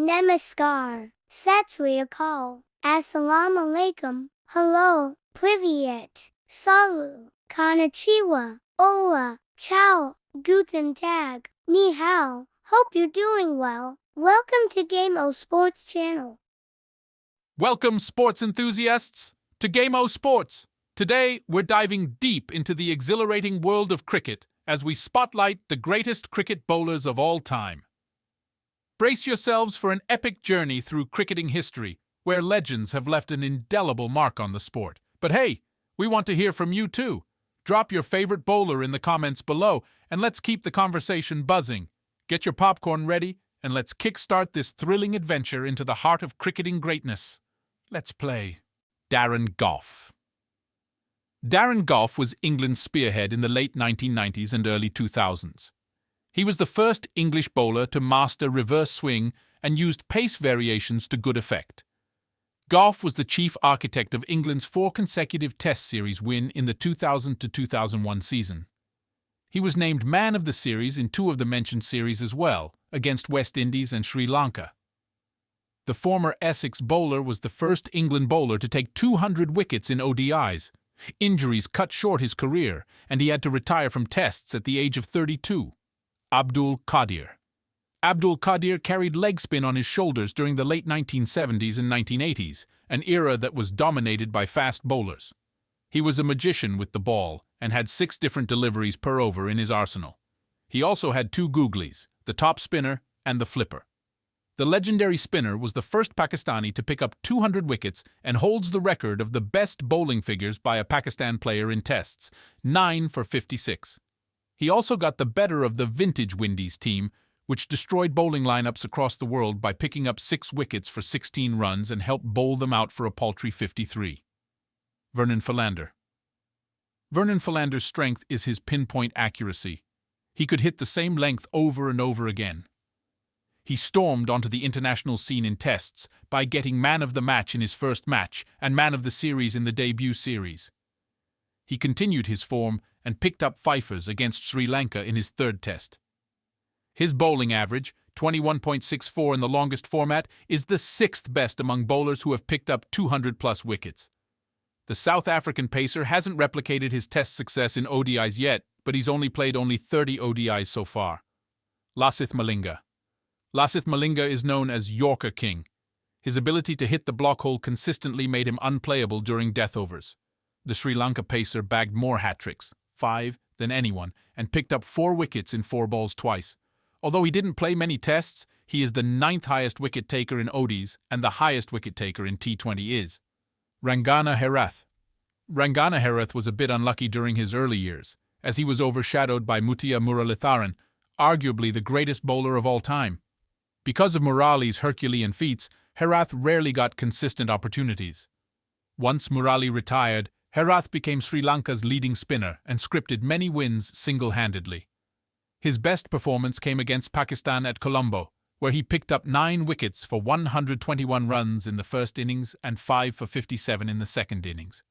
Namaskar, Sat Sri Akal, Assalamu alaikum, hello, Privyet, Salu, Konnichiwa, Ola, Ciao, Guten Tag, Ni Hao, hope you're doing well. Welcome to Game O Sports channel. Welcome, sports enthusiasts, to Game O Sports. Today, we're diving deep into the exhilarating world of cricket as we spotlight the greatest cricket bowlers of all time. Brace yourselves for an epic journey through cricketing history, where legends have left an indelible mark on the sport. But hey, we want to hear from you too. Drop your favorite bowler in the comments below, and let's keep the conversation buzzing. Get your popcorn ready, and let's kickstart this thrilling adventure into the heart of cricketing greatness. Let's play. Darren Gough. Darren Gough was England's spearhead in the late 1990s and early 2000s. He was the first English bowler to master reverse swing and used pace variations to good effect. Gough was the chief architect of England's 4 consecutive Test Series win in the 2000-2001 season. He was named Man of the Series in 2 of the mentioned series as well, against West Indies and Sri Lanka. The former Essex bowler was the first England bowler to take 200 wickets in ODIs. Injuries cut short his career, and he had to retire from Tests at the age of 32. Abdul Qaadir. Abdul Qaadir carried leg spin on his shoulders during the late 1970s and 1980s, an era that was dominated by fast bowlers. He was a magician with the ball and had 6 different deliveries per over in his arsenal. He also had 2 googlies, the top spinner and the flipper. The legendary spinner was the first Pakistani to pick up 200 wickets and holds the record of the best bowling figures by a Pakistan player in Tests, 9 for 56. He also got the better of the vintage Windies team, which destroyed bowling lineups across the world by picking up 6 wickets for 16 runs and helped bowl them out for a paltry 53. Vernon Philander. Vernon Philander's strength is his pinpoint accuracy. He could hit the same length over and over again. He stormed onto the international scene in Tests by getting Man of the Match in his first match and Man of the Series in the debut series. He continued his form and picked up fifers against Sri Lanka in his 3rd Test. His bowling average, 21.64 in the longest format, is the 6th best among bowlers who have picked up 200-plus wickets. The South African pacer hasn't replicated his Test success in ODIs yet, but he's played 30 ODIs so far. Lasith Malinga. Lasith Malinga is known as Yorker King. His ability to hit the block hole consistently made him unplayable during death overs. The Sri Lanka pacer bagged more hat-tricks, 5, than anyone, and picked up 4 wickets in 4 balls twice. Although he didn't play many Tests, he is the 9th highest wicket taker in ODIs and the highest wicket taker in T20 is. Rangana Herath. Rangana Herath was a bit unlucky during his early years, as he was overshadowed by Mutia Muralitharan, arguably the greatest bowler of all time. Because of Murali's Herculean feats, Herath rarely got consistent opportunities. Once Murali retired, Herath became Sri Lanka's leading spinner and scripted many wins single-handedly. His best performance came against Pakistan at Colombo, where he picked up 9 wickets for 121 runs in the first innings and 5 for 57 in the second innings.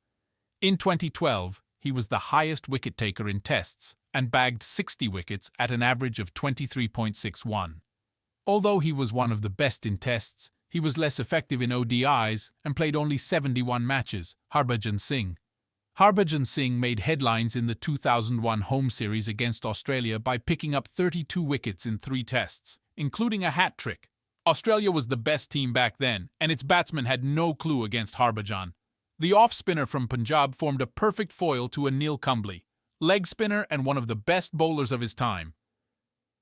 In 2012, he was the highest wicket-taker in Tests and bagged 60 wickets at an average of 23.61. Although he was one of the best in Tests, he was less effective in ODIs and played only 71 matches. Harbhajan Singh. Harbhajan Singh made headlines in the 2001 home series against Australia by picking up 32 wickets in 3 Tests, including a hat-trick. Australia was the best team back then, and its batsmen had no clue against Harbhajan. The off-spinner from Punjab formed a perfect foil to Anil Kumble, leg spinner and one of the best bowlers of his time.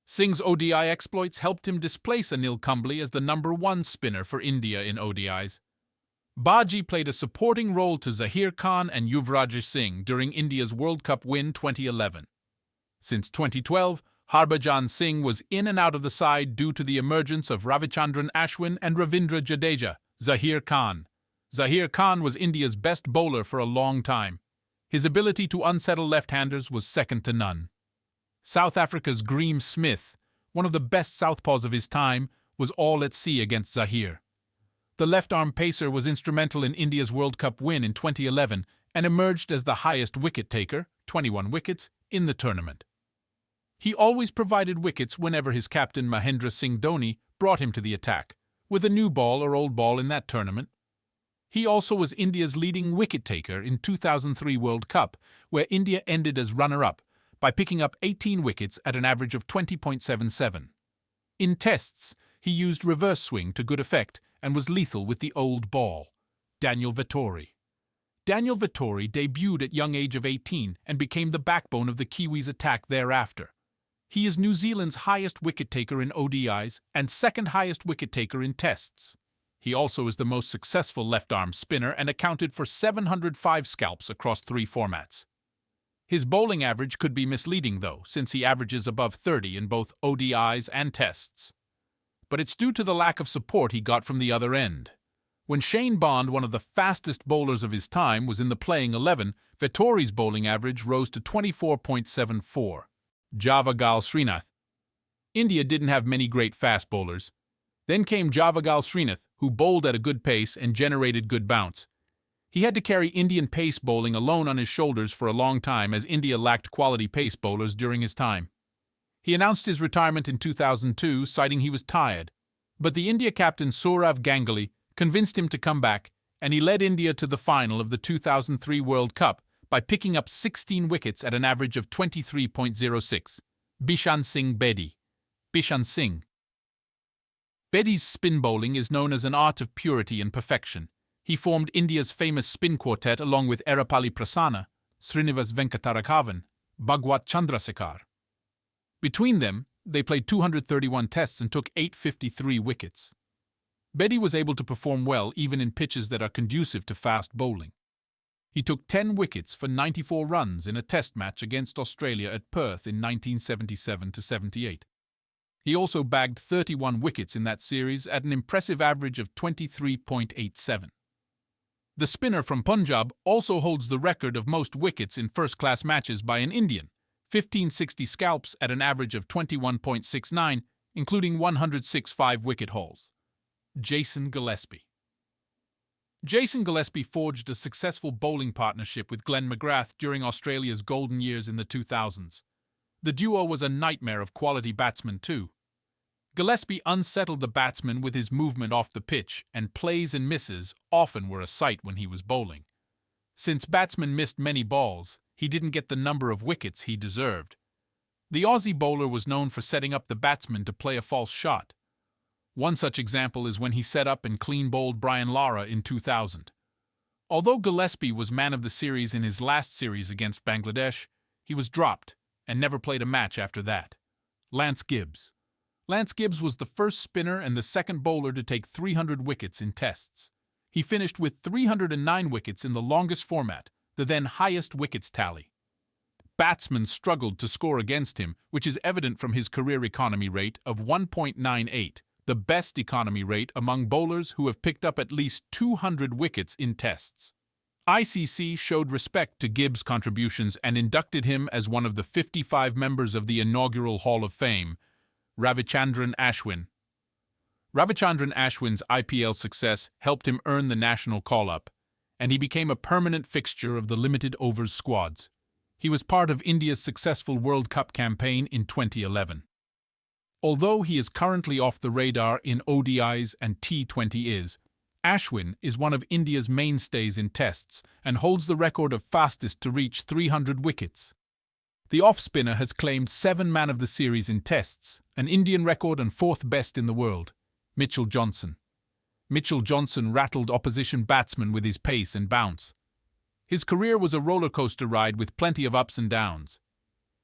Singh's ODI exploits helped him displace Anil Kumble as the number 1 spinner for India in ODIs. Baji played a supporting role to Zaheer Khan and Yuvraj Singh during India's World Cup win 2011. Since 2012, Harbhajan Singh was in and out of the side due to the emergence of Ravichandran Ashwin and Ravindra Jadeja. Zaheer Khan. Zaheer Khan was India's best bowler for a long time. His ability to unsettle left-handers was second to none. South Africa's Graeme Smith, one of the best southpaws of his time, was all at sea against Zaheer. The left-arm pacer was instrumental in India's World Cup win in 2011 and emerged as the highest wicket-taker, 21 wickets, in the tournament. He always provided wickets whenever his captain Mahendra Singh Dhoni brought him to the attack, with a new ball or old ball in that tournament. He also was India's leading wicket-taker in 2003 World Cup, where India ended as runner-up by picking up 18 wickets at an average of 20.77. In tests, he used reverse swing to good effect and was lethal with the old ball. Daniel Vettori. Daniel Vettori debuted at young age of 18 and became the backbone of the Kiwis' attack thereafter. He is New Zealand's highest wicket-taker in ODIs and second highest wicket-taker in tests. He also is the most successful left-arm spinner and accounted for 705 scalps across 3 formats. His bowling average could be misleading, though, since he averages above 30 in both ODIs and tests. But it's due to the lack of support he got from the other end. When Shane Bond, one of the fastest bowlers of his time, was in the playing 11, Vettori's bowling average rose to 24.74. Javagal Srinath. India didn't have many great fast bowlers. Then came Javagal Srinath, who bowled at a good pace and generated good bounce. He had to carry Indian pace bowling alone on his shoulders for a long time, as India lacked quality pace bowlers during his time. He announced his retirement in 2002, citing he was tired. But the India captain Sourav Ganguly convinced him to come back, and he led India to the final of the 2003 World Cup by picking up 16 wickets at an average of 23.06. Bishan Singh Bedi. Bishan Singh. Bedi's spin bowling is known as an art of purity and perfection. He formed India's famous spin quartet along with Erapalli Prasanna, Srinivas Venkataraghavan, Bhagwat Chandrasekhar. Between them, they played 231 tests and took 853 wickets. Bedi was able to perform well even in pitches that are conducive to fast bowling. He took 10 wickets for 94 runs in a test match against Australia at Perth in 1977-78. He also bagged 31 wickets in that series at an impressive average of 23.87. The spinner from Punjab also holds the record of most wickets in first-class matches by an Indian, 1560 scalps at an average of 21.69, including 106 five-wicket hauls. Jason Gillespie. Jason Gillespie forged a successful bowling partnership with Glenn McGrath during Australia's golden years in the 2000s. The duo was a nightmare of quality batsmen too. Gillespie unsettled the batsman with his movement off the pitch, and plays and misses often were a sight when he was bowling. Since batsmen missed many balls, he didn't get the number of wickets he deserved. The Aussie bowler was known for setting up the batsman to play a false shot. One such example is when he set up and clean-bowled Brian Lara in 2000. Although Gillespie was man of the series in his last series against Bangladesh, he was dropped and never played a match after that. Lance Gibbs. Lance Gibbs was the first spinner and the second bowler to take 300 wickets in tests. He finished with 309 wickets in the longest format, the then highest wickets tally. Batsmen struggled to score against him, which is evident from his career economy rate of 1.98, the best economy rate among bowlers who have picked up at least 200 wickets in tests. ICC showed respect to Gibbs' contributions and inducted him as one of the 55 members of the inaugural Hall of Fame. Ravichandran Ashwin. Ravichandran Ashwin's IPL success helped him earn the national call-up, and he became a permanent fixture of the limited overs squads. He was part of India's successful World Cup campaign in 2011. Although he is currently off the radar in ODIs and T20Is, Ashwin is one of India's mainstays in tests and holds the record of fastest to reach 300 wickets. The off-spinner has claimed 7 Man of the Series in tests, an Indian record and 4th best in the world. Mitchell Johnson. Mitchell Johnson rattled opposition batsmen with his pace and bounce. His career was a rollercoaster ride with plenty of ups and downs.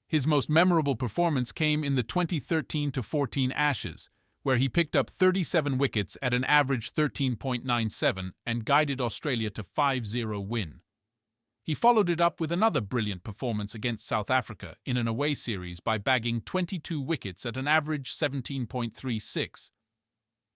His most memorable performance came in the 2013-14 Ashes, where he picked up 37 wickets at an average 13.97 and guided Australia to 5-0 win. He followed it up with another brilliant performance against South Africa in an away series by bagging 22 wickets at an average 17.36.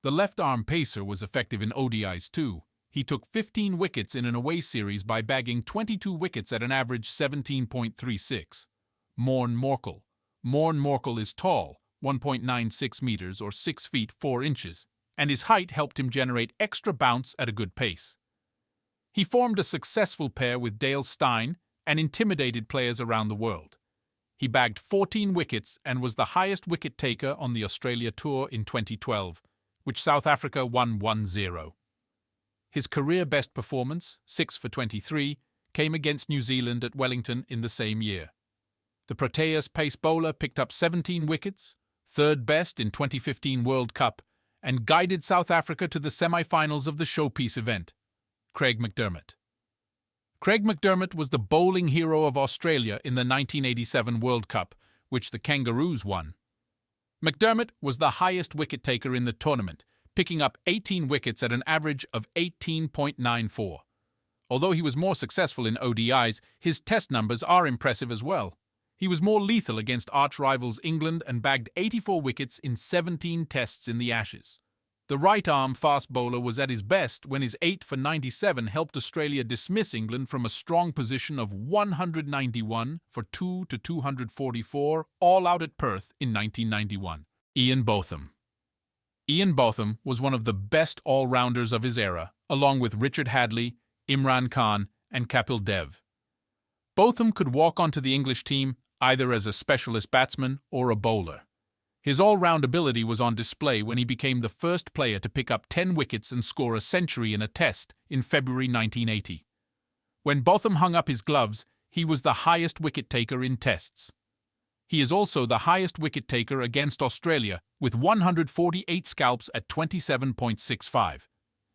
The left-arm pacer was effective in ODIs too. He took 15 wickets in an away series by bagging 22 wickets at an average 17.36. Morne Morkel. Morne Morkel is tall, 1.96 meters or 6 feet 4 inches, and his height helped him generate extra bounce at a good pace. He formed a successful pair with Dale Steyn and intimidated players around the world. He bagged 14 wickets and was the highest wicket taker on the Australia Tour in 2012, which South Africa won 1-0. His career best performance, 6 for 23, came against New Zealand at Wellington in the same year. The Proteas pace bowler picked up 17 wickets, third best in 2015 World Cup, and guided South Africa to the semi-finals of the showpiece event. Craig McDermott. Craig McDermott was the bowling hero of Australia in the 1987 World Cup, which the Kangaroos won. McDermott was the highest wicket-taker in the tournament, picking up 18 wickets at an average of 18.94. Although he was more successful in ODIs, his test numbers are impressive as well. He was more lethal against arch-rivals England and bagged 84 wickets in 17 tests in the Ashes. The right-arm fast bowler was at his best when his 8 for 97 helped Australia dismiss England from a strong position of 191 for 2 to 244, all out at Perth in 1991. Ian Botham. Ian Botham was one of the best all-rounders of his era, along with Richard Hadlee, Imran Khan, and Kapil Dev. Botham could walk onto the English team either as a specialist batsman or a bowler. His all-round ability was on display when he became the first player to pick up 10 wickets and score a century in a test in February 1980. When Botham hung up his gloves, he was the highest wicket-taker in tests. He is also the highest wicket-taker against Australia, with 148 scalps at 27.65.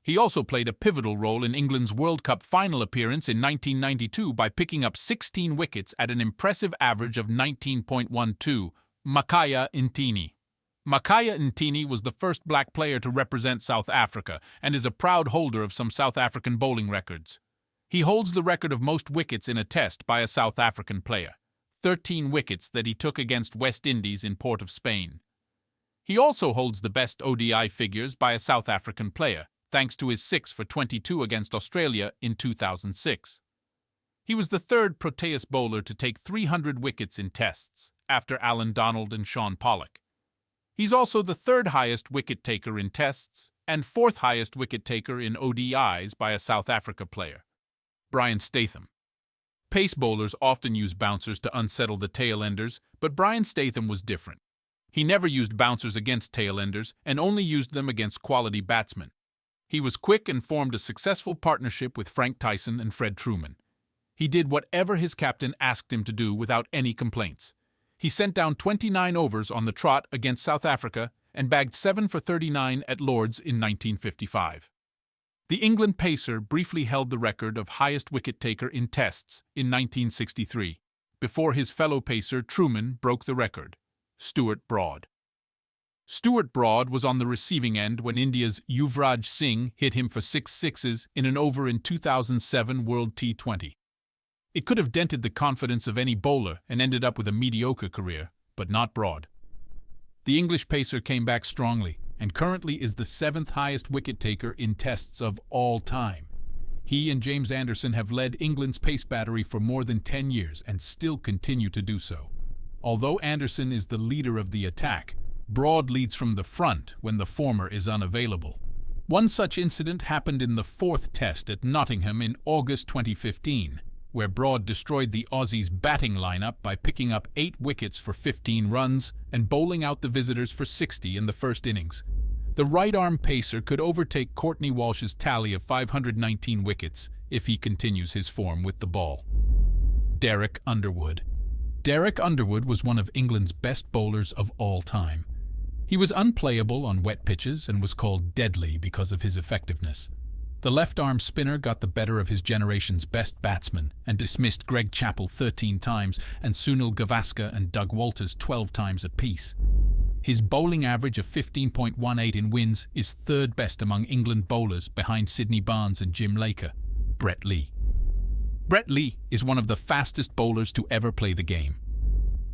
He also played a pivotal role in England's World Cup final appearance in 1992 by picking up 16 wickets at an impressive average of 19.12. Makaya Ntini. Makaya Ntini was the first black player to represent South Africa and is a proud holder of some South African bowling records. He holds the record of most wickets in a test by a South African player, 13 wickets that he took against West Indies in Port of Spain. He also holds the best ODI figures by a South African player, thanks to his 6 for 22 against Australia in 2006. He was the third Proteas bowler to take 300 wickets in tests, after Alan Donald and Sean Pollock. He's also the third highest wicket-taker in tests and fourth highest wicket-taker in ODIs by a South Africa player. Brian Statham. Pace bowlers often use bouncers to unsettle the tail-enders, but Brian Statham was different. He never used bouncers against tail-enders and only used them against quality batsmen. He was quick and formed a successful partnership with Frank Tyson and Fred Truman. He did whatever his captain asked him to do without any complaints. He sent down 29 overs on the trot against South Africa and bagged 7 for 39 at Lord's in 1955. The England pacer briefly held the record of highest wicket-taker in tests in 1963, before his fellow pacer Truman broke the record, Stuart Broad. Stuart Broad was on the receiving end when India's Yuvraj Singh hit him for 6 sixes in an over in 2007 World T20. It could have dented the confidence of any bowler and ended up with a mediocre career, but not Broad. The English pacer came back strongly and currently is the 7th highest wicket-taker in tests of all time. He and James Anderson have led England's pace battery for more than 10 years and still continue to do so. Although Anderson is the leader of the attack, Broad leads from the front when the former is unavailable. One such incident happened in the 4th test at Nottingham in August 2015. Where Broad destroyed the Aussies' batting lineup by picking up 8 wickets for 15 runs and bowling out the visitors for 60 in the first innings. The right-arm pacer could overtake Courtney Walsh's tally of 519 wickets if he continues his form with the ball. Derek Underwood. Derek Underwood was one of England's best bowlers of all time. He was unplayable on wet pitches and was called deadly because of his effectiveness. The left-arm spinner got the better of his generation's best batsmen and dismissed Greg Chappell 13 times and Sunil Gavaskar and Doug Walters 12 times apiece. His bowling average of 15.18 in wins is third best among England bowlers behind Sidney Barnes and Jim Laker. Brett Lee. Brett Lee is one of the fastest bowlers to ever play the game.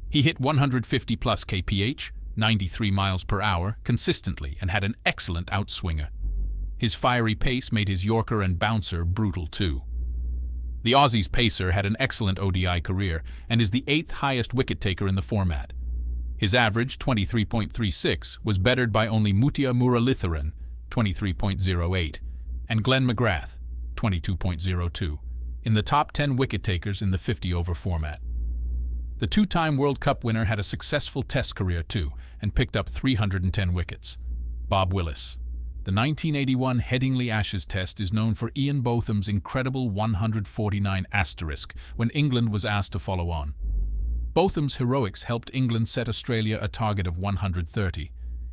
He hit 150 plus kph, 93 miles per hour, consistently and had an excellent outswinger. His fiery pace made his Yorker and bouncer brutal too. The Aussies pacer had an excellent ODI career and is the 8th highest wicket-taker in the format. His average, 23.36, was bettered by only Mutia Muralitharan, 23.08, and Glenn McGrath, 22.02, in the top 10 wicket-takers in the 50-over format. The 2-time World Cup winner had a successful test career too and picked up 310 wickets. Bob Willis. The 1981 Headingley Ashes Test is known for Ian Botham's incredible 149 asterisk when England was asked to follow on. Botham's heroics helped England set Australia a target of 130.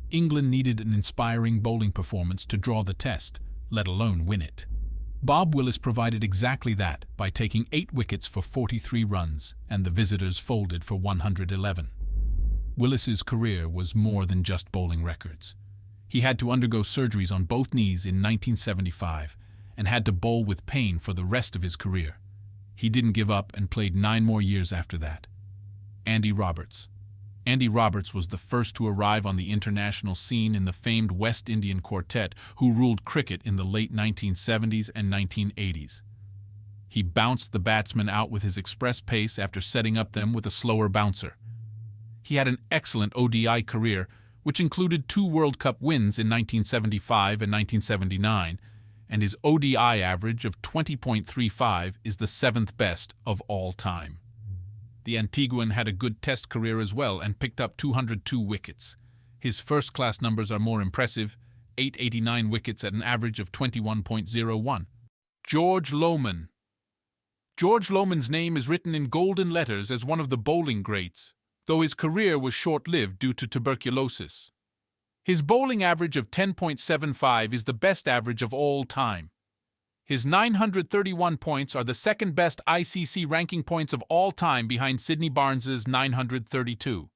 England needed an inspiring bowling performance to draw the test, let alone win it. Bob Willis provided exactly that by taking 8 wickets for 43 runs, and the visitors folded for 111. Willis's career was more than just bowling records. He had to undergo surgeries on both knees in 1975 and had to bowl with pain for the rest of his career. He didn't give up and played 9 more years after that. Andy Roberts. Andy Roberts was the first to arrive on the international scene in the famed West Indian quartet who ruled cricket in the late 1970s and 1980s. He bounced the batsmen out with his express pace after setting up them with a slower bouncer. He had an excellent ODI career, which included 2 World Cup wins in 1975 and 1979, and his ODI average of 20.35 is the 7th best of all time. The Antiguan had a good test career as well and picked up 202 wickets. His first-class numbers are more impressive, 889 wickets at an average of 21.01. George Lohmann. George Lohmann's name is written in golden letters as one of the bowling greats, though his career was short-lived due to tuberculosis. His bowling average of 10.75 is the best average of all time. His 931 points are the second-best ICC ranking points of all time behind Sidney Barnes's 932.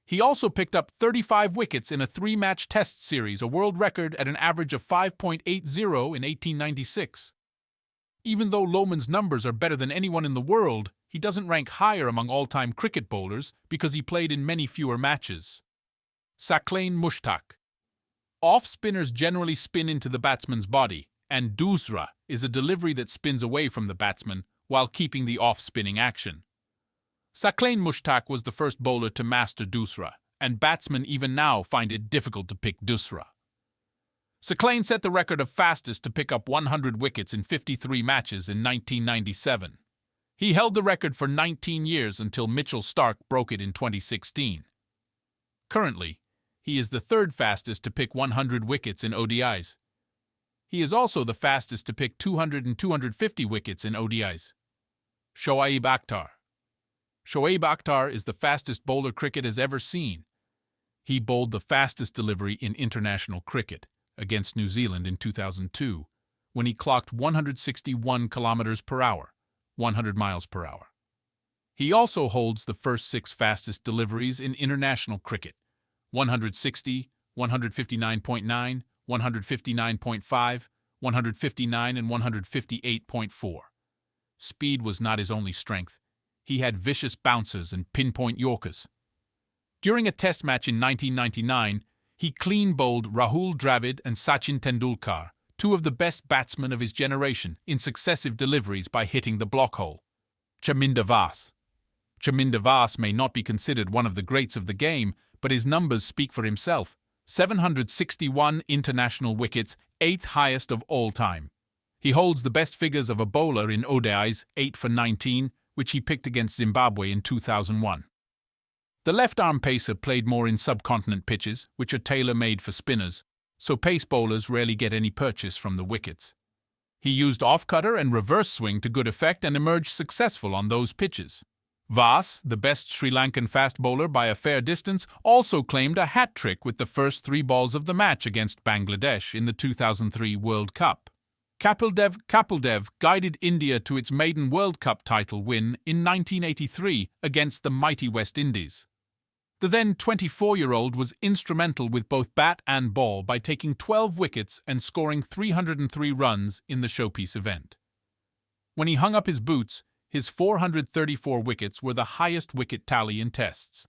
He also picked up 35 wickets in a 3-match test series, a world record at an average of 5.80 in 1896. Even though Lohmann's numbers are better than anyone in the world, he doesn't rank higher among all-time cricket bowlers because he played in many fewer matches. Saqlain Mushtaq. Off-spinners generally spin into the batsman's body, and doosra is a delivery that spins away from the batsman while keeping the off-spinning action. Saqlain Mushtaq was the first bowler to master doosra, and batsmen even now find it difficult to pick doosra. Saqlain set the record of fastest to pick up 100 wickets in 53 matches in 1997. He held the record for 19 years until Mitchell Starc broke it in 2016. Currently, he is the 3rd fastest to pick 100 wickets in ODIs. He is also the fastest to pick 200 and 250 wickets in ODIs. Shoaib Akhtar. Shoaib Akhtar is the fastest bowler cricket has ever seen. He bowled the fastest delivery in international cricket against New Zealand in 2002, when he clocked 161 kilometers per hour, 100 miles per hour. He also holds the first 6 fastest deliveries in international cricket: 160, 159.9, 159.5, 159 and 158.4. Speed was not his only strength. He had vicious bounces and pinpoint yorkers. During a test match in 1999, he clean-bowled Rahul Dravid and Sachin Tendulkar, 2 of the best batsmen of his generation, in successive deliveries by hitting the block hole. Chaminda Vaas. Chaminda Vaas may not be considered one of the greats of the game, but his numbers speak for himself. 761 international wickets, 8th highest of all time. He holds the best figures of a bowler in ODIs, 8 for 19, which he picked against Zimbabwe in 2001. The left-arm pacer played more in subcontinent pitches, which are tailor-made for spinners, so pace bowlers rarely get any purchase from the wickets. He used off-cutter and reverse swing to good effect and emerged successful on those pitches. Vaas, the best Sri Lankan fast bowler by a fair distance, also claimed a hat-trick with the first 3 balls of the match against Bangladesh in the 2003 World Cup. Kapil Dev guided India to its maiden World Cup title win in 1983 against the mighty West Indies. The then 24-year-old was instrumental with both bat and ball by taking 12 wickets and scoring 303 runs in the showpiece event. When he hung up his boots, his 434 wickets were the highest wicket tally in tests.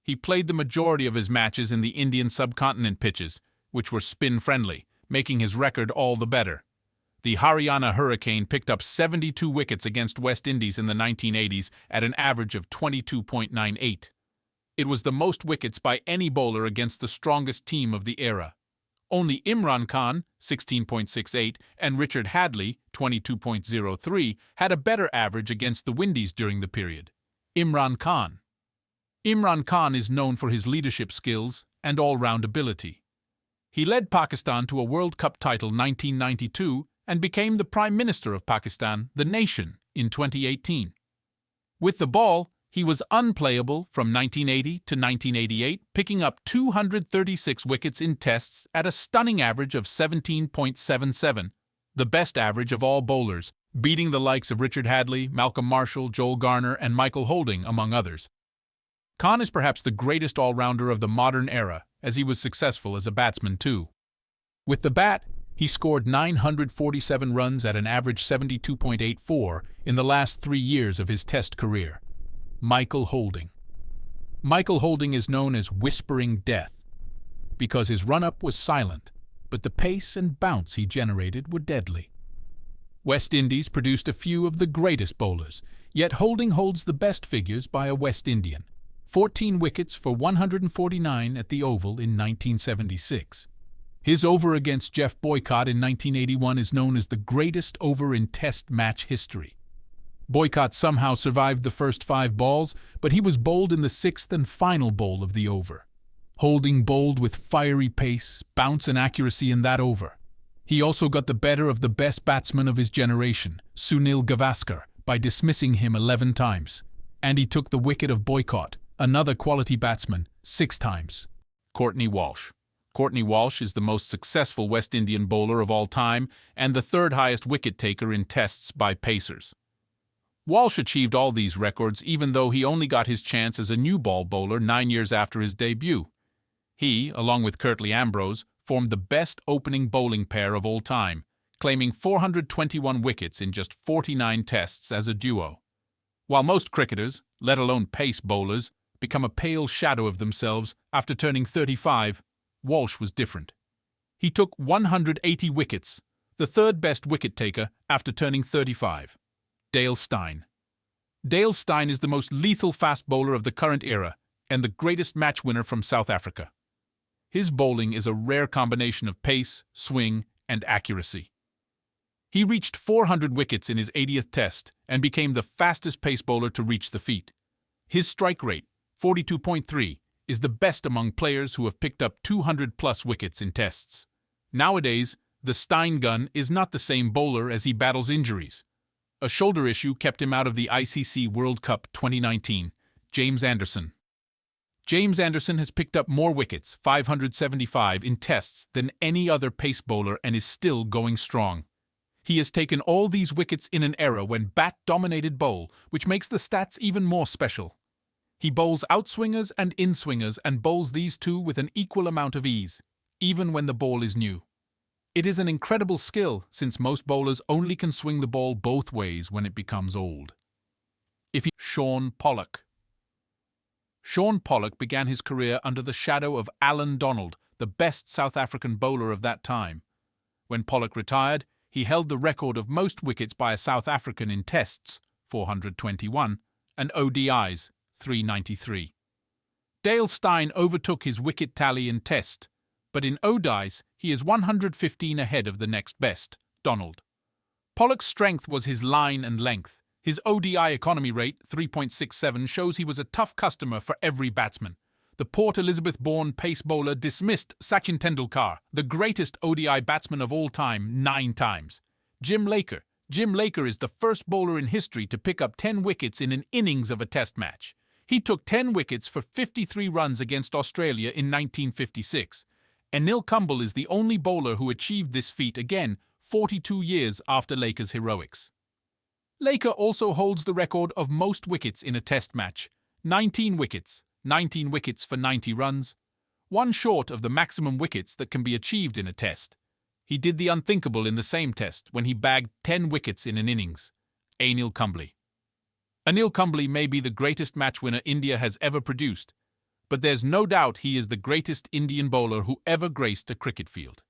He played the majority of his matches in the Indian subcontinent pitches, which were spin-friendly, making his record all the better. The Haryana Hurricane picked up 72 wickets against West Indies in the 1980s at an average of 22.98. It was the most wickets by any bowler against the strongest team of the era. Only Imran Khan, 16.68, and Richard Hadley, 22.03, had a better average against the Windies during the period. Imran Khan. Imran Khan is known for his leadership skills and all-round ability. He led Pakistan to a World Cup title 1992 and became the Prime Minister of Pakistan, the nation, in 2018. With the ball, he was unplayable from 1980 to 1988, picking up 236 wickets in tests at a stunning average of 17.77, the best average of all bowlers, beating the likes of Richard Hadlee, Malcolm Marshall, Joel Garner, and Michael Holding, among others. Khan is perhaps the greatest all-rounder of the modern era, as he was successful as a batsman too. With the bat, he scored 947 runs at an average 72.84 in the last 3 years of his Test career. Michael Holding. Michael Holding is known as Whispering Death because his run-up was silent, but the pace and bounce he generated were deadly. West Indies produced a few of the greatest bowlers, yet Holding holds the best figures by a West Indian. 14 wickets for 149 at the Oval in 1976. His over against Jeff Boycott in 1981 is known as the greatest over in Test match history. Boycott somehow survived the first 5 balls, but he was bowled in the 6th and final bowl of the over. Holding bowled with fiery pace, bounce and accuracy in that over. He also got the better of the best batsman of his generation, Sunil Gavaskar, by dismissing him 11 times. And he took the wicket of Boycott, another quality batsman, 6 times. Courtney Walsh. Courtney Walsh is the most successful West Indian bowler of all time and the 3rd highest wicket taker in tests by pacers. Walsh achieved all these records even though he only got his chance as a new ball bowler 9 years after his debut. He, along with Curtly Ambrose, formed the best opening bowling pair of all time, claiming 421 wickets in just 49 tests as a duo. While most cricketers, let alone pace bowlers, become a pale shadow of themselves after turning 35, Walsh was different. He took 180 wickets, the 3rd best wicket taker after turning 35. Dale Steyn. Dale Steyn is the most lethal fast bowler of the current era and the greatest match winner from South Africa. His bowling is a rare combination of pace, swing, and accuracy. He reached 400 wickets in his 80th test and became the fastest pace bowler to reach the feat. His strike rate, 42.3, is the best among players who have picked up 200-plus wickets in tests. Nowadays, the Steyn gun is not the same bowler as he battles injuries. A shoulder issue kept him out of the ICC World Cup 2019. James Anderson. James Anderson has picked up more wickets, 575, in tests than any other pace bowler and is still going strong. He has taken all these wickets in an era when bat-dominated bowl, which makes the stats even more special. He bowls outswingers and inswingers and bowls these two with an equal amount of ease, even when the ball is new. It is an incredible skill since most bowlers only can swing the ball both ways when it becomes old. Shaun Pollock. Shaun Pollock began his career under the shadow of Alan Donald, the best South African bowler of that time. When Pollock retired, he held the record of most wickets by a South African in tests, 421, and ODIs, 393. Dale Steyn overtook his wicket tally in test, but in ODIs he is 115 ahead of the next best, Donald. Pollock's strength was his line and length. His ODI economy rate, 3.67, shows he was a tough customer for every batsman. The Port Elizabeth-born pace bowler dismissed Sachin Tendulkar, the greatest ODI batsman of all time, 9 times. Jim Laker. Jim Laker is the first bowler in history to pick up 10 wickets in an innings of a test match. He took 10 wickets for 53 runs against Australia in 1956. Anil Kumble is the only bowler who achieved this feat again 42 years after Laker's heroics. Laker also holds the record of most wickets in a test match, 19 wickets for 90 runs, one short of the maximum wickets that can be achieved in a test. He did the unthinkable in the same test when he bagged 10 wickets in an innings. Anil Kumble. Anil Kumble may be the greatest match winner India has ever produced, but there's no doubt he is the greatest Indian bowler who ever graced a cricket field.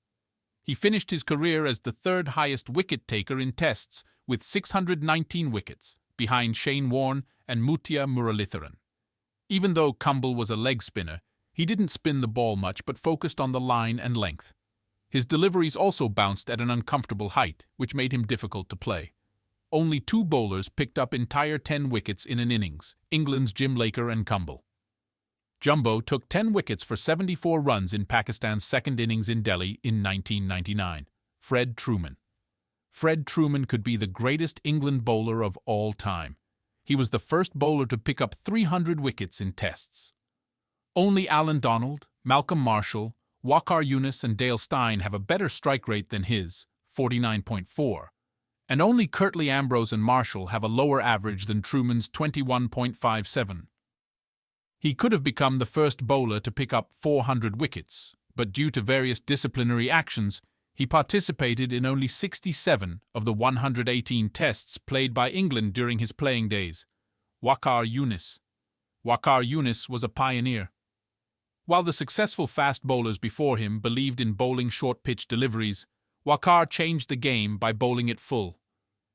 He finished his career as the 3rd highest wicket taker in tests with 619 wickets, behind Shane Warne and Mutia Muralitharan. Even though Kumble was a leg spinner, he didn't spin the ball much but focused on the line and length. His deliveries also bounced at an uncomfortable height, which made him difficult to play. Only 2 bowlers picked up entire 10 wickets in an innings, England's Jim Laker and Kumble. Jumbo took 10 wickets for 74 runs in Pakistan's second innings in Delhi in 1999. Fred Truman. Fred Truman could be the greatest England bowler of all time. He was the first bowler to pick up 300 wickets in tests. Only Alan Donald, Malcolm Marshall, Waqar Younis and Dale Steyn have a better strike rate than his, 49.4, and only Curtly Ambrose and Marshall have a lower average than Truman's 21.57. He could have become the first bowler to pick up 400 wickets, but due to various disciplinary actions, he participated in only 67 of the 118 tests played by England during his playing days. Waqar Younis. Waqar Younis was a pioneer. While the successful fast bowlers before him believed in bowling short-pitch deliveries, Waqar changed the game by bowling it full.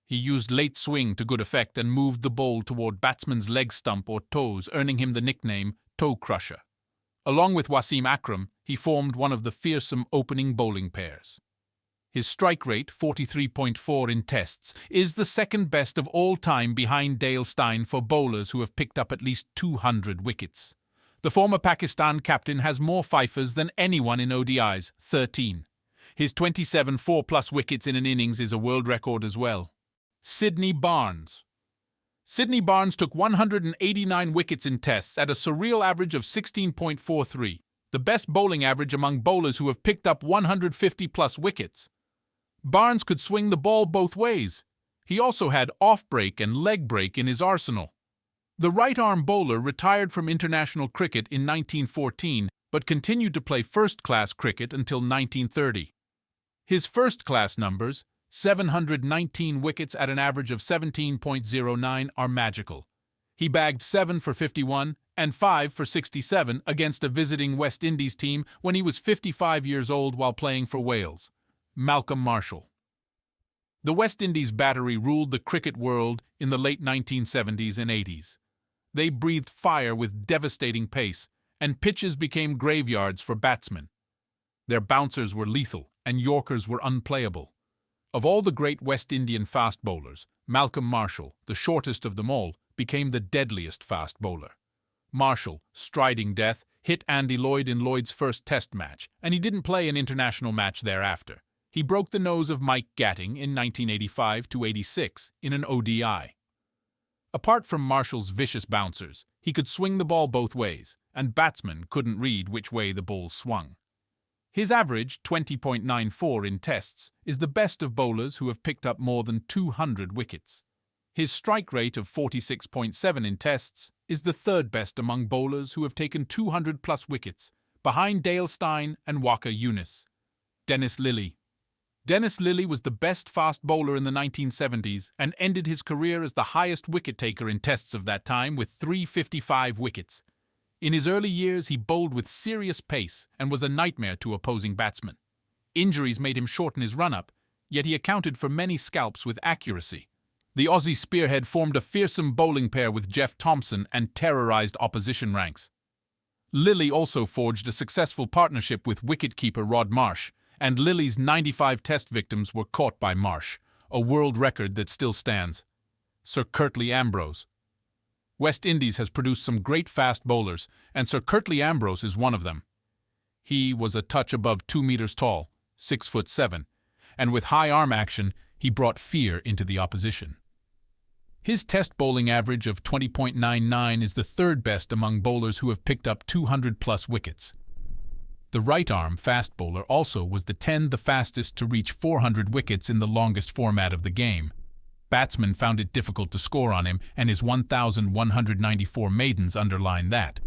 He used late swing to good effect and moved the ball toward batsman's leg stump or toes, earning him the nickname Toe Crusher. Along with Wasim Akram, he formed one of the fearsome opening bowling pairs. His strike rate, 43.4 in tests, is the second best of all time behind Dale Steyn for bowlers who have picked up at least 200 wickets. The former Pakistan captain has more fifers than anyone in ODIs, 13. His 27 4-plus wickets in an innings is a world record as well. Sydney Barnes. Sydney Barnes took 189 wickets in tests at a surreal average of 16.43, the best bowling average among bowlers who have picked up 150-plus wickets. Barnes could swing the ball both ways. He also had off-break and leg break in his arsenal. The right-arm bowler retired from international cricket in 1914 but continued to play first-class cricket until 1930. His first-class numbers, 719 wickets at an average of 17.09, are magical. He bagged 7 for 51 and 5 for 67 against a visiting West Indies team when he was 55 years old while playing for Wales. Malcolm Marshall. The West Indies battery ruled the cricket world in the late 1970s and 80s. They breathed fire with devastating pace, and pitches became graveyards for batsmen. Their bouncers were lethal, and Yorkers were unplayable. Of all the great West Indian fast bowlers, Malcolm Marshall, the shortest of them all, became the deadliest fast bowler. Marshall, striding death, hit Andy Lloyd in Lloyd's first Test match, and he didn't play an international match thereafter. He broke the nose of Mike Gatting in 1985-86 in an ODI. Apart from Marshall's vicious bouncers, he could swing the ball both ways, and batsmen couldn't read which way the ball swung. His average, 20.94 in tests, is the best of bowlers who have picked up more than 200 wickets. His strike rate of 46.7 in tests is the third best among bowlers who have taken 200-plus wickets, behind Dale Steyn and Waqar Younis. Dennis Lillee. Dennis Lillee was the best fast bowler in the 1970s and ended his career as the highest wicket-taker in tests of that time with 355 wickets. In his early years, he bowled with serious pace and was a nightmare to opposing batsmen. Injuries made him shorten his run-up, yet he accounted for many scalps with accuracy. The Aussie spearhead formed a fearsome bowling pair with Jeff Thomson and terrorized opposition ranks. Lillee also forged a successful partnership with wicket-keeper Rod Marsh, and Lillee's 95 test victims were caught by Marsh, a world record that still stands. Sir Curtly Ambrose. West Indies has produced some great fast bowlers, and Sir Curtly Ambrose is one of them. He was a touch above 2 meters tall, 6'7", and with high arm action, he brought fear into the opposition. His test bowling average of 20.99 is the third best among bowlers who have picked up 200-plus wickets. The right-arm fast bowler also was the fastest to reach 400 wickets in the longest format of the game. Batsmen found it difficult to score on him, and his 1,194 maidens underline that.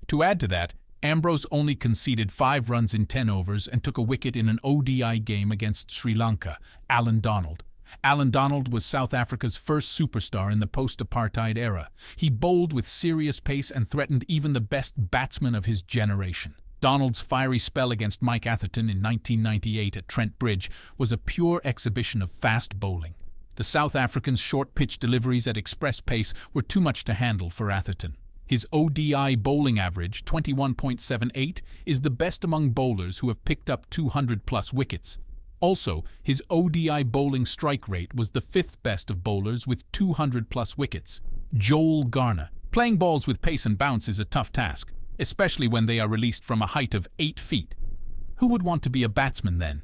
To add to that, Ambrose only conceded 5 runs in 10 overs and took a wicket in an ODI game against Sri Lanka, Alan Donald. Alan Donald was South Africa's first superstar in the post-apartheid era. He bowled with serious pace and threatened even the best batsmen of his generation. Donald's fiery spell against Mike Atherton in 1998 at Trent Bridge was a pure exhibition of fast bowling. The South African's short-pitch deliveries at express pace were too much to handle for Atherton. His ODI bowling average, 21.78, is the best among bowlers who have picked up 200-plus wickets. Also, his ODI bowling strike rate was the 5th best of bowlers with 200-plus wickets. Joel Garner. Playing balls with pace and bounce is a tough task, especially when they are released from a height of 8 feet. Who would want to be a batsman then?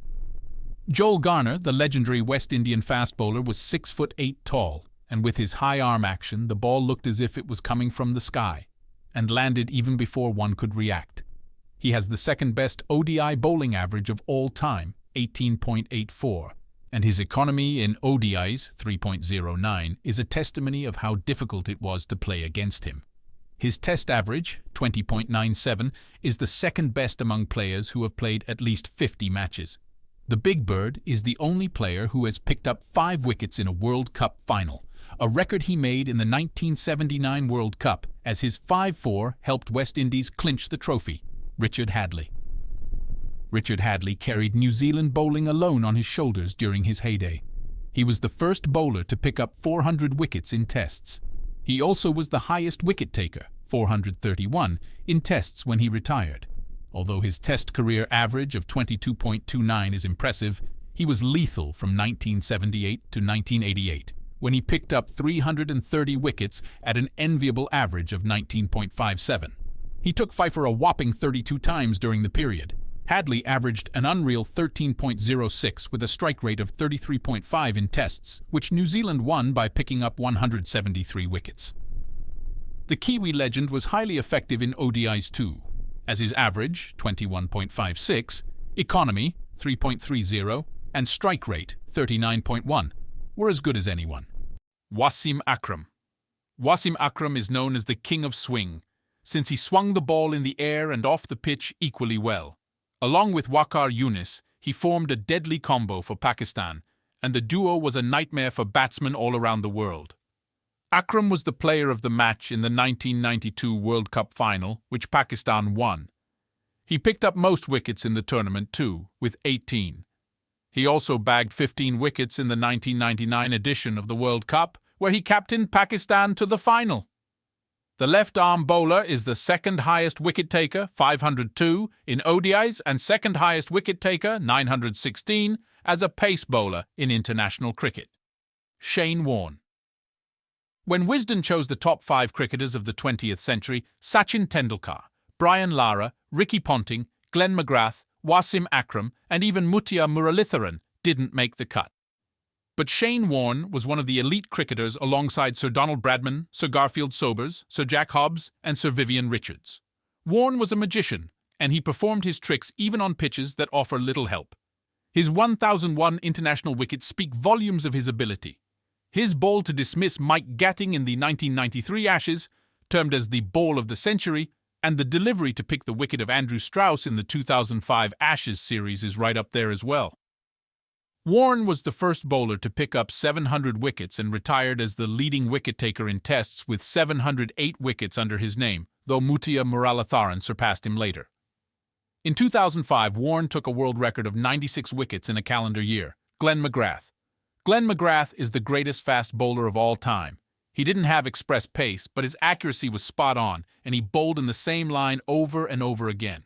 Joel Garner, the legendary West Indian fast bowler, was 6'8" tall, and with his high arm action, the ball looked as if it was coming from the sky, and landed even before one could react. He has the second best ODI bowling average of all time, 18.84, and his economy in ODIs, 3.09, is a testimony of how difficult it was to play against him. His test average, 20.97, is the second best among players who have played at least 50 matches. The Big Bird is the only player who has picked up 5 wickets in a World Cup final, a record he made in the 1979 World Cup, as his 5-4 helped West Indies clinch the trophy. Richard Hadlee. Richard Hadlee carried New Zealand bowling alone on his shoulders during his heyday. He was the first bowler to pick up 400 wickets in tests. He also was the highest wicket taker, 431, in tests when he retired. Although his test career average of 22.29 is impressive, he was lethal from 1978 to 1988, when he picked up 330 wickets at an enviable average of 19.57. He took Pfeiffer a whopping 32 times during the period. Hadlee averaged an unreal 13.06 with a strike rate of 33.5 in tests, which New Zealand won by picking up 173 wickets. The Kiwi legend was highly effective in ODIs too, as his average, 21.56, economy, 3.30, and strike rate, 39.1, were as good as anyone. Wasim Akram. Wasim Akram is known as the king of swing, since he swung the ball in the air and off the pitch equally well. Along with Waqar Younis, he formed a deadly combo for Pakistan, and the duo was a nightmare for batsmen all around the world. Akram was the player of the match in the 1992 World Cup final, which Pakistan won. He picked up most wickets in the tournament too, with 18. He also bagged 15 wickets in the 1999 edition of the World Cup, where he captained Pakistan to the final. The left-arm bowler is the second highest wicket-taker, 502, in ODIs, and second highest wicket-taker, 916, as a pace bowler in international cricket. Shane Warne. When Wisden chose the top 5 cricketers of the 20th century, Sachin Tendulkar, Brian Lara, Ricky Ponting, Glenn McGrath, Wasim Akram, and even Mutia Muralitharan didn't make the cut. But Shane Warne was one of the elite cricketers alongside Sir Donald Bradman, Sir Garfield Sobers, Sir Jack Hobbs, and Sir Vivian Richards. Warne was a magician, and he performed his tricks even on pitches that offer little help. His 1001 international wickets speak volumes of his ability. His ball to dismiss Mike Gatting in the 1993 Ashes, termed as the ball of the century, and the delivery to pick the wicket of Andrew Strauss in the 2005 Ashes series is right up there as well. Warne was the first bowler to pick up 700 wickets and retired as the leading wicket-taker in tests with 708 wickets under his name, though Mutia Muralitharan surpassed him later. In 2005, Warne took a world record of 96 wickets in a calendar year. Glenn McGrath. Glenn McGrath is the greatest fast bowler of all time. He didn't have express pace, but his accuracy was spot on, and he bowled in the same line over and over again.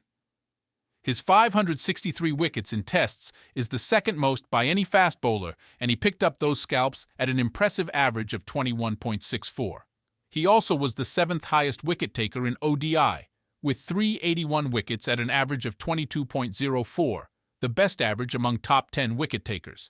His 563 wickets in tests is the second most by any fast bowler, and he picked up those scalps at an impressive average of 21.64. He also was the 7th highest wicket-taker in ODI, with 381 wickets at an average of 22.04, the best average among top 10 wicket-takers.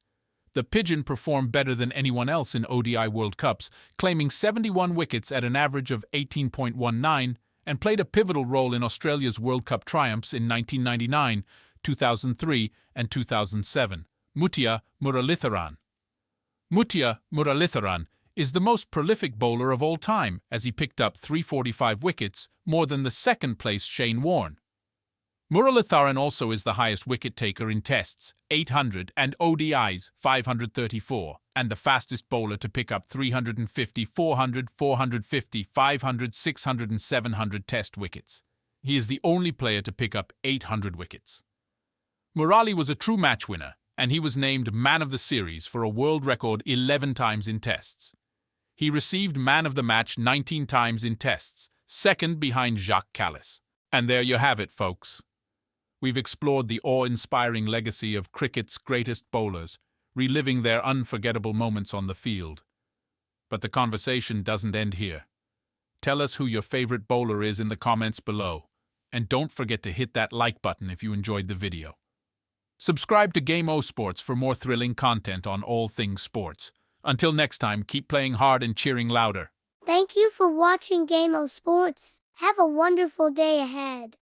The Pigeon performed better than anyone else in ODI World Cups, claiming 71 wickets at an average of 18.19, and played a pivotal role in Australia's World Cup triumphs in 1999, 2003, and 2007. Mutia Muralitharan. Mutia Muralitharan is the most prolific bowler of all time, as he picked up 345 wickets, more than the second-place Shane Warne. Muralitharan also is the highest wicket-taker in tests, 800, and ODIs, 534, and the fastest bowler to pick up 350, 400, 450, 500, 600, and 700 test wickets. He is the only player to pick up 800 wickets. Murali was a true match winner, and he was named Man of the Series for a world record 11 times in tests. He received Man of the Match 19 times in tests, second behind Jacques Kallis. And there you have it, folks. We've explored the awe-inspiring legacy of cricket's greatest bowlers, reliving their unforgettable moments on the field. But the conversation doesn't end here. Tell us who your favorite bowler is in the comments below. And don't forget to hit that like button if you enjoyed the video. Subscribe to Game O Sports for more thrilling content on all things sports. Until next time, keep playing hard and cheering louder. Thank you for watching Game of Sports. Have a wonderful day ahead.